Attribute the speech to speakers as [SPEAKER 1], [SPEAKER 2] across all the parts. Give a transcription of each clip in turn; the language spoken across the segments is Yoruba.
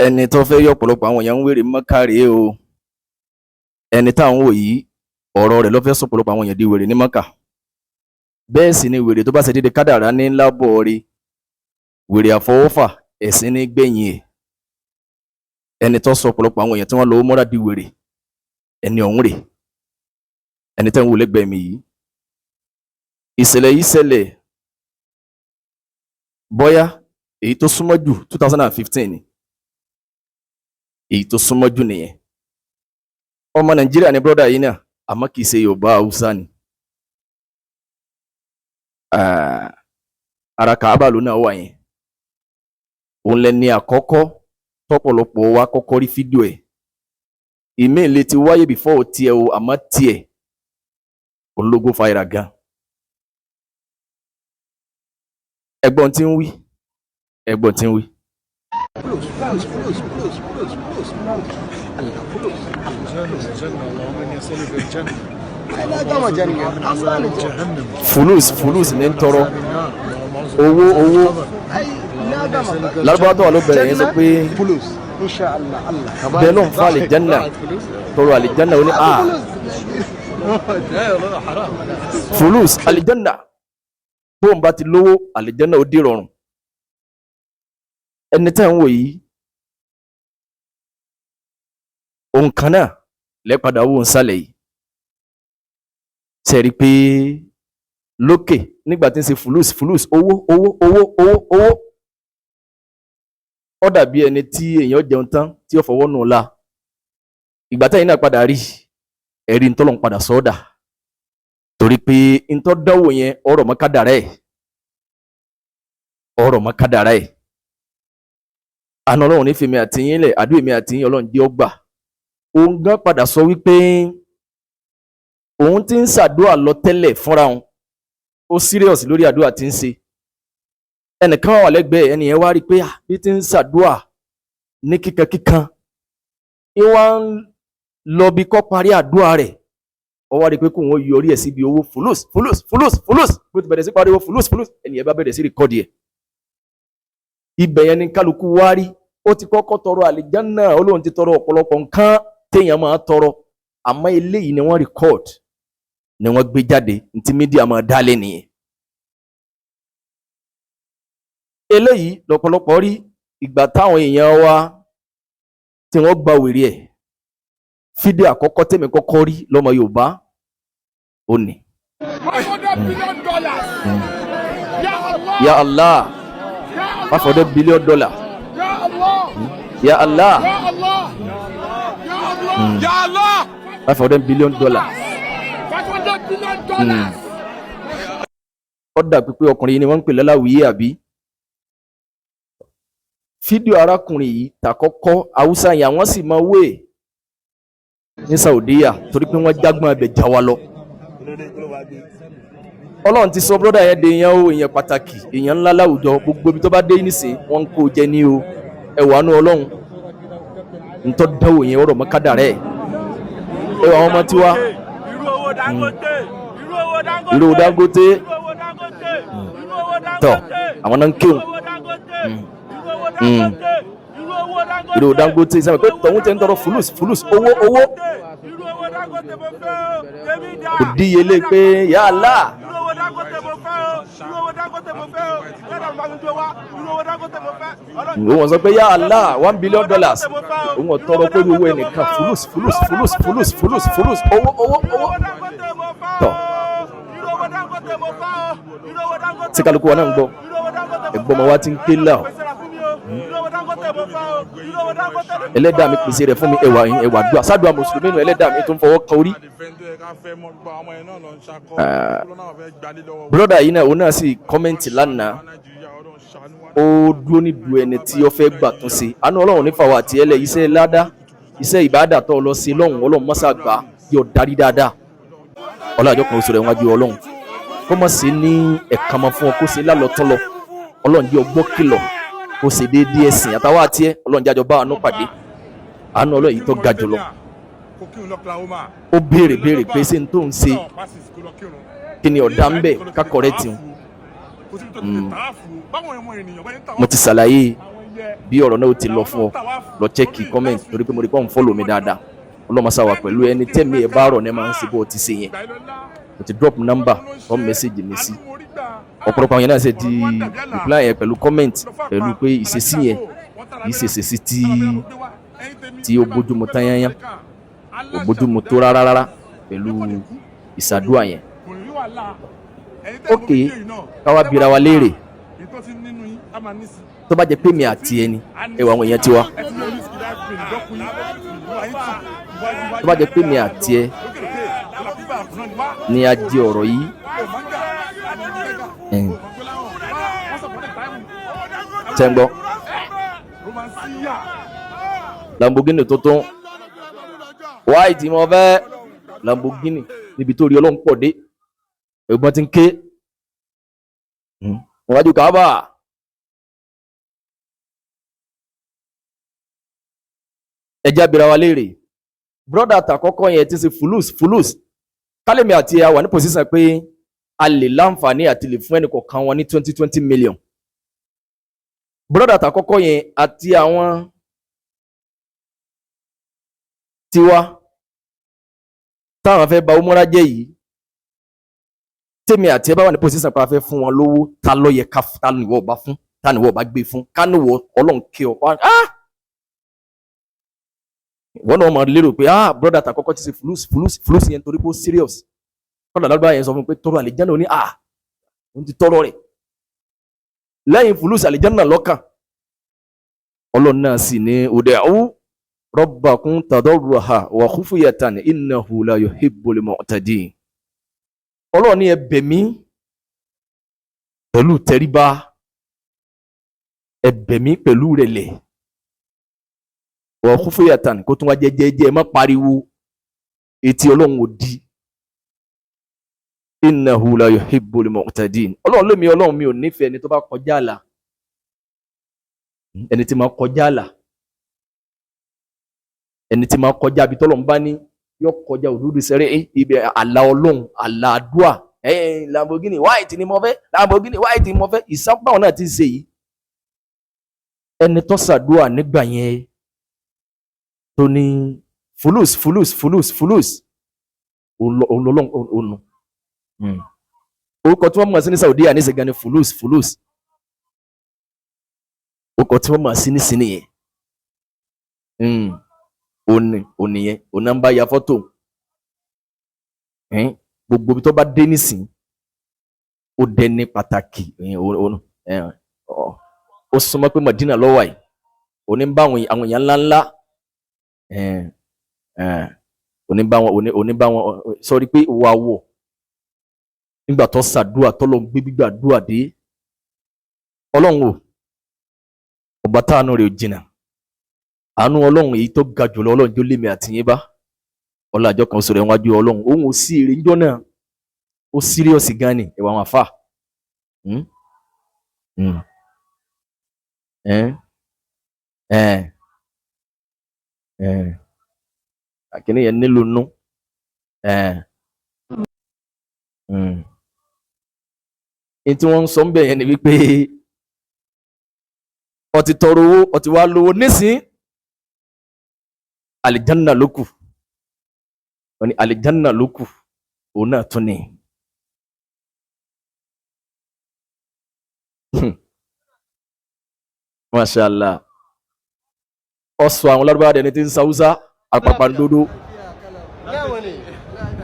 [SPEAKER 1] ẹni tó fẹ́ yọ ọ̀pọ̀lọpọ̀ àwọn èèyàn ń wèrè Mọ́kà rèé o. Ẹni táwọn wò yìí ọ̀rọ̀ rẹ̀ ló fẹ́ sọ ọ̀pọ̀lọpọ̀ àwọn èèyàn di wèrè ní Mọ́kà. Bẹ́ẹ̀ sì ni wèrè tó bá ṣe dédé kádàrá ní ńlá bọ̀ rí, wèrè àfọwọ́fà ẹ̀sìn ní gbẹ̀yìn ẹ̀. Ẹni tó sọ ọ̀pọ̀lọpọ̀ àwọn èèyàn tí wọ́n lọ mọ́ra di wèrè, ẹni ọ̀hún rè, ẹni tẹ́ ń wò lẹ́gbẹ̀ẹ́ mi yìí. Ìṣẹ̀lẹ̀ yìí ṣẹlẹ̀ bóyá èyí tó súnmọ́ jù 2015 ni, èyí tó súnmọ́ jù nìyẹn. Ọmọ Nàìjíríà ni brọ́dà yìí náà, àmọ́ kìí ṣe Yorùbá, Haúsá ni. Ara Kàábà ló náà wà yẹn. Òun lẹni àkọ́kọ́ tọ́pọ̀lọpọ̀ wa kọ́kọ́ rí fídíò ẹ̀. Ìmíì lè ti wáyé before tiẹ̀ o, àmọ́ tiẹ̀ ológo fàyèrà gan. Ẹ̀gbọ́n tí ń wí, ẹ̀gbọ́n tí ń wí. Fulus ní ń tọrọ owó lárúbáwá tó wà ló bẹ̀rẹ̀ yẹn sọ pé bẹ́ẹ̀ ló ń fa àlìjánà, tọrọ àlìjánà ó ní fulus àlìjánà bó ń bá ti lówó àlìjánà ó dé rọrùn. Ẹni tẹ́ ń wò yìí òun kan náà lẹ́padà owó ń sálẹ̀ yìí. Ṣe rí pé lókè nígbà tí ń ṣe fulus owó. Ó dàbí ẹni tí èèyàn jẹun tán tí ó fọwọ́ nù la. Ìgbà tẹ́yìn náà padà rí ẹ̀rí ntọ́lọ̀ ń padà sọ́ọ́dà. Torí pé ntọ́ dánwò yẹn ọ̀rọ̀ mọ́ kádàrá ẹ̀. Ọ̀rọ̀ mọ́ kádàrá ẹ̀. Àná Ọlọ́run ní fèmí àtìyín lẹ̀, àdúrà èmi àtìyín Ọlọ́run jẹ́ ọgbà. Òun gan padà sọ wípé òun ti ń ṣàdúrà lọ tẹ́lẹ̀ fúnra òun. Ó serious lórí àdúrà tí ń ṣe. Ẹnìkan wà lẹ́gbẹ̀ẹ́ ẹni yẹn wá rí pé bí ti ń ṣàdúrà ní kíkankíkan. Ìwà ń lọ bí kọ́ parí àdúrà rẹ̀. Ó wá rí pé kóun ó yọrí ẹ̀ síbi owó fulus. Bó ti bẹ̀rẹ̀ sí pariwo fulus. Ẹni yẹn bá bẹ̀rẹ̀ sí rìkọ́dì ẹ̀. Ibẹ̀ yẹn ni kálukú wá rí. Ó ti kọ́kọ́ tọrọ àlìjánà, Ọlọ́run ti tọrọ ọ̀pọ̀lọpọ̀ nǹkan téèyàn máa tọrọ. Àmọ́ eléyìí ni wọ́n rìkọ́d, ni wọ́n gbé jáde, ntí mídíà máa dálé nìyẹn. Eléyìí lọ́pọ̀lọpọ̀ rí ìgbà táwọn èèyàn wa tí wọ́n gba wèrè ẹ̀. Fídíò àkọ́kọ́ tèmi kọ́kọ́ rí lọ́mọ Yorùbá ó ní. $500 billion. Ya Allah. $500 billion. Ya Allah. Ya Allah. $500 billion. $500 billion. Ó dà pé ọkùnrin yìí ni wọ́n ń pè lọ́láwìyé àbí. Fídíò arákùnrin yìí tàkọ́kọ́ Haúsá yẹn àwọn sì máa wé ní Saudiya torí pé wọ́n jágbọ́n abẹ já wa lọ. Ọlọ́run ti sọ brọ́dà yẹn de èèyàn o, èèyàn pàtàkì, èèyàn ńlá láwùjọ, gbogbo ibi tó bá dé nísìn wọ́n ń kó jẹ ní o. Ẹwà nú Ọlọ́run ntọ́ dánwò yẹn ọ̀rọ̀ mọ́ kádàrá ẹ̀. Ẹwà àwọn ọmọ tiwa irú owó Dangote tọ̀ àwọn náà ń kéwòn. Irú Dangote sábà pé tọ̀hún tẹ́ ń tọrọ fulus owó. Kò díyelé pé ya Allah. Wọ́n sọ pé ya Allah $1 billion. Òun tọrọ pé owó ẹnìkan fulus owó. Tọ̀ tí kálukú wa náà ń gbọ́ ẹ̀gbọ́n ọmọ wa ti ń ké là ọ́. Ẹlẹ́dàá mi pèsè rẹ̀ fún mi ẹwà dùn àsádùn àmùsùlùmí nù. Ẹlẹ́dàá mi tó ń fọwọ́ kan orí. Brọ́dà yìí náà òun náà sì kọ́mẹ́ǹtì lánàá. Ó dúró nídùú ẹni tí ó fẹ́ gbà tún sí. Àánú Ọlọ́run ní fàwọn àti ẹlẹ́ iṣẹ́ ládá, iṣẹ́ ìbádà tó lọ sí lọ́hùn Ọlọ́run mọ́sá gbà yóò darí dáadáa. Ọlọ́jọ́ kan oṣù rẹ̀ wájú Ọlọ́run. Kó mọ̀ sí ní ẹ̀ka mọ́ fún ọ kó ṣe lálọ́tọ́lọ́. Ọlọ́run jẹ́ ọgbọ́ kìlọ̀ kó ṣe déédéé ẹ̀sìn àtàwọn àti ẹ̀. Ọlọ́run jájọ bá àánú pàdé. Àánú Ọlọ́run yìí tó ga jùlọ. Ó béèrè pé ṣé n tó ń ṣe kí ni ọ̀dà ń bẹ̀ kákọ̀rẹ́ tiwọn. Mo ti ṣàlàyé bí ọ̀rọ̀ náà ó ti lọ fún ọ lọ chẹ́kì comment torí pé mo rí pé òun follow mi dáadáa ọlọ́mọsáwà pẹ̀lú ẹni tẹ́mi ẹ̀ bá rọ̀ ní máa ń ṣe bó ti ṣe yẹn mo ti drop number tó message mi sí ọ̀pọ̀lọpọ̀ àwọn yẹn náà ṣe di reply yẹn pẹ̀lú comment pẹ̀lú pé ìṣesí yẹn kì í ṣe ìṣesí tí ó bójúmu tán yányán ó bójúmu tó rárá pẹ̀lú ìṣàdúrà yẹn. ok káwá bira wa léèrè tó bá jẹ́ pé mi àti ẹni ẹwà àwọn èèyàn ti wá tó bá jẹ́ pé mi àti ẹ ni a di ọ̀rọ̀ yìí tẹ́ ń gbọ́ Lamborghini tuntun white mo fẹ́ Lamborghini níbi tó rí ọlọ́run pọ̀ dé ẹ̀gbọ́n ti ń ké wọ́n wájú Káàbà ẹjẹ́ abira wa léèrè brọ́dà àtàkọ́kọ́ yẹn ti ṣe fulus kálẹ̀mí àti àwà ní pòsíṣàn pé a lè láǹfààní àti lè fún ẹnì kọ̀ọ̀kan wọn ní 20 million brọ́dà àtàkọ́kọ́ yẹn àti àwọn tiwa táwọn fẹ́ ba umura jẹ́ yìí tèmi àti ẹ bá wà ní pòsíṣàn pé a fẹ́ fún wọn lówó ta ló yẹ ká ta ni ìwọ bá fún ta ni ìwọ bá gbé fún ká ní ìwọ ọlọ́run kí ọ wọ́n náà máa lérò pé brother àtàkọ́kọ́ ti ṣe fulus yẹn torí pé ó serious kọ́dà lágbára yẹn sọ fún pé tọrọ àlìjánnà ó ní òun ti tọrọ rẹ̀ lẹ́yìn fulus àlìjánnà lọ́kàn ọlọ́run náà sì ní ud'u rabbakum tadarruhan wa khufyatan innahu la yuhibbul mu'tadin ọlọ́run ní ẹ bẹ̀ mí pẹ̀lú tẹríba ẹ bẹ̀ mí pẹ̀lú rẹ̀lẹ̀ wọ́n kún fún yàtàn kó tún wá jẹ́jẹ́jẹ́ má pariwo etí ọlọ́run ò di innahu la yuhibbul mu'tadin ọlọ́run lèmi ọlọ́run mi ò nífẹ̀ẹ́ ẹni tó bá kọjá àlà ẹni tí máa kọjá àlà ẹni tí máa kọjá àbí tọ́lọ́run bá ní yọ kọjá òdúdú sẹ́rẹ́ ibẹ̀ àlà ọlọ́run àlà àdúà Lamborghini white ni mo fẹ́ Lamborghini white ni mo fẹ́ ìsápá náà ti ń ṣe yìí ẹni tó ṣàdúà nígbà yẹn tó ní fulus olólùn ònù orúkọ tí wọ́n mọ̀ sí ní Saudi ní ṣẹ̀gá ní fulus orúkọ tí wọ́n mọ̀ sí ní sinmi yẹn òní yẹn òní ń bá ya fọ́tò gbogbo ibi tó bá dé nísìn ó dé ní pàtàkì ó súnmọ́ pé Madina lọ́wọ́ yìí òní ń bá àwọn èèyàn ńláńlá oníbá wọn sọrí pé wà wọ nígbà tó ṣàdúà tó lọ gbé gbígbàdúà dé ọlọ́run o ọba táànù rẹ̀ ò jìnnà àánú ọlọ́run èyí tó ga jùlọ ọlọ́run tó lé mi àtìyín bá ọlọ́àjọ kan sọ̀rọ̀ ẹ̀wájú ọlọ́run òun ò sí èrè ńjọ́ náà ó síríọ̀sì gan ni ẹ̀wà wọn àfà àkíní yẹn nílò nú tí wọ́n ń sọ ń bẹ̀ yẹn ni wípé ó ti tọrọ owó ó ti wá lówó nísìn àlìjánà ló kù wọ́n ní àlìjánà ló kù òun náà tún ní mashallah ọsọ àwọn lárúbáwá dẹni tí ń sáwúsá àpàpàǹdodo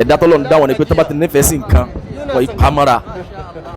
[SPEAKER 1] ẹ̀dá tọ́lọ̀ ń dá wọn ni pé tó bá ti nífẹ̀ẹ́ sí nǹkan wọ́n ipa mọ́ra